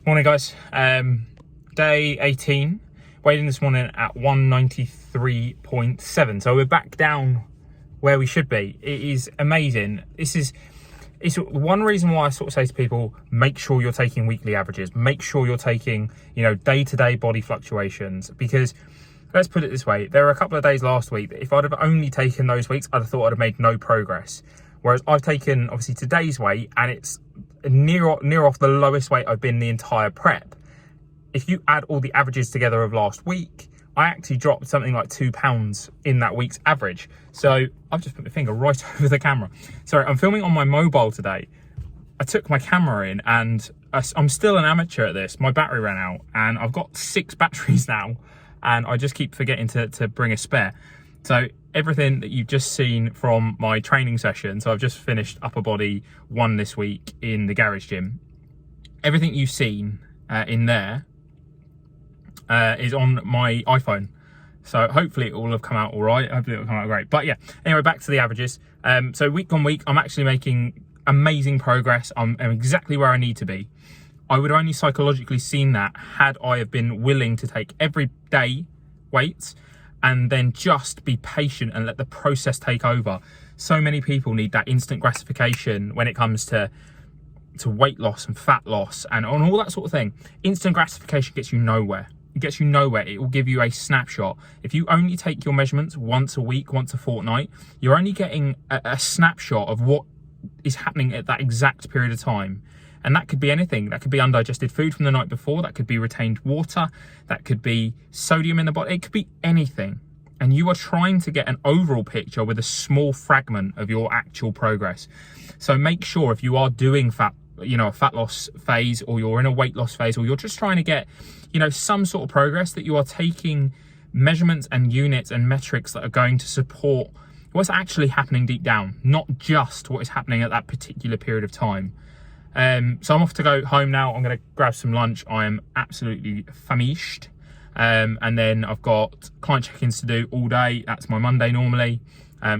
Morning guys, day 18, weighed in this morning at 193.7, so we're back down where we should be. It is amazing. It's one reason why I sort of say to people, make sure you're taking weekly averages, make sure you're taking, you know, day-to-day body fluctuations, because let's put it this way, there were a couple of days last week that if I'd have only taken those weeks, I'd have thought I'd have made no progress. Whereas I've taken obviously today's weight and it's near off the lowest weight I've been the entire prep. If you add all the averages together of last week, I actually dropped something like 2 pounds in that week's average. So I've just put my finger right over the camera. Sorry, I'm filming on my mobile today. I took my camera in and I'm still an amateur at this. My battery ran out and I've got 6 batteries now and I just keep forgetting to bring a spare. So everything that you've just seen from my training session, so I've just finished upper body 1 this week in the garage gym. Everything you've seen in there is on my iPhone. So hopefully it will have come out all right. Hopefully it will come out great. But yeah, anyway, back to the averages. So week on week, I'm actually making amazing progress. I'm exactly where I need to be. I would have only psychologically seen that had I have been willing to take every day weights and then just be patient and let the process take over. So many people need that instant gratification when it comes to weight loss and fat loss and on all that sort of thing. Instant gratification gets you nowhere. It gets you nowhere. It will give you a snapshot. If you only take your measurements once a week, once a fortnight, you're only getting a snapshot of what is happening at that exact period of time. And that could be anything. That could be undigested food from the night before. That could be retained water. That could be sodium in the body. It could be anything. And you are trying to get an overall picture with a small fragment of your actual progress. So make sure if you are doing a fat loss phase, or you're in a weight loss phase, or you're just trying to get, some sort of progress, that you are taking measurements and units and metrics that are going to support what's actually happening deep down, not just what is happening at that particular period of time. So I'm off to go home now. I'm going to grab some lunch. I am absolutely famished. And then I've got client check-ins to do all day. That's my Monday normally.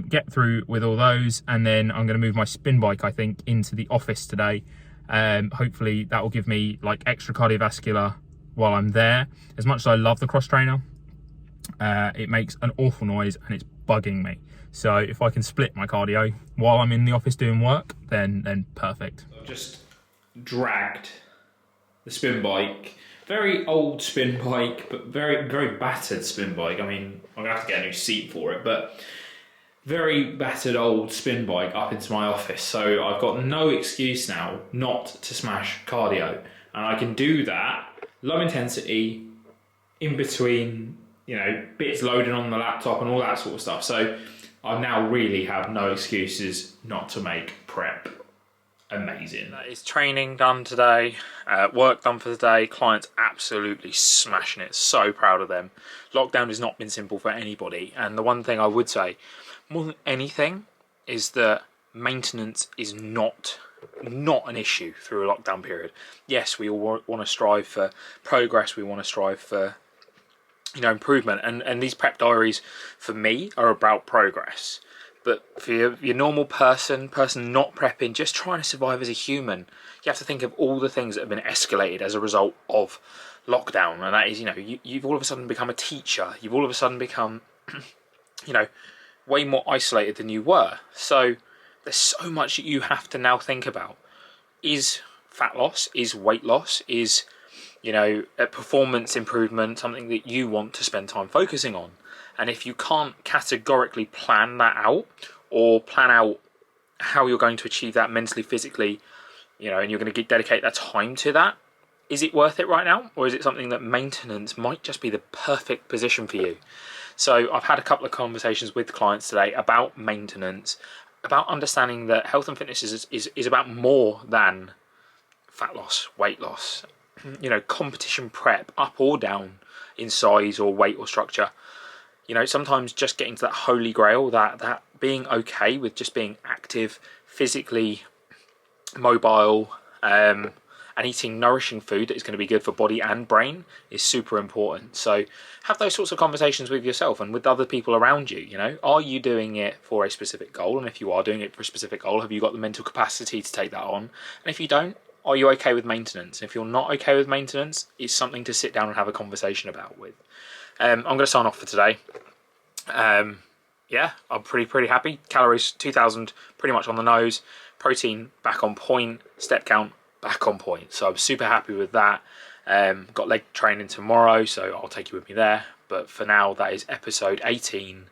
Get through with all those. And then I'm going to move my spin bike, I think, into the office today. Hopefully that will give me like extra cardiovascular while I'm there. As much as I love the cross trainer, it makes an awful noise and it's bugging me. So if I can split my cardio while I'm in the office doing work, then perfect. I've just dragged the spin bike. Very old spin bike, but very, very battered spin bike. I mean, I'm going to have to get a new seat for it, but very battered old spin bike up into my office. So I've got no excuse now not to smash cardio. And I can do that low intensity, in between, you know, bits loading on the laptop and all that sort of stuff. So I now really have no excuses not to make prep amazing. That is training done today, work done for the day, clients absolutely smashing it, so proud of them. Lockdown has not been simple for anybody, and the one thing I would say, more than anything, is that maintenance is not an issue through a lockdown period. Yes, we all want to strive for progress, we want to strive for, you know, improvement, and these prep diaries for me are about progress. But for your normal person not prepping, just trying to survive as a human, you have to think of all the things that have been escalated as a result of lockdown. And that is, you know, you've all of a sudden become a teacher. You've all of a sudden become, you know, way more isolated than you were. So there's so much that you have to now think about. Is fat loss, is weight loss, is, you know, a performance improvement something that you want to spend time focusing on? And if you can't categorically plan that out, or plan out how you're going to achieve that mentally, physically, you know, and you're going to dedicate that time to that, is it worth it right now? Or is it something that maintenance might just be the perfect position for you? So I've had a couple of conversations with clients today about maintenance, about understanding that health and fitness is about more than fat loss, weight loss, you know, competition prep, up or down in size or weight or structure. You know, sometimes just getting to that holy grail, that being okay with just being active, physically mobile, and eating nourishing food that is going to be good for body and brain is super important. So have those sorts of conversations with yourself and with other people around you. You know, are you doing it for a specific goal? And if you are doing it for a specific goal, have you got the mental capacity to take that on? And if you don't, are you okay with maintenance? If you're not okay with maintenance, it's something to sit down and have a conversation about with. I'm going to sign off for today. Yeah, I'm pretty happy. Calories 2,000, pretty much on the nose. Protein back on point. Step count back on point. So I'm super happy with that. Got leg training tomorrow, so I'll take you with me there. But for now, that is episode 18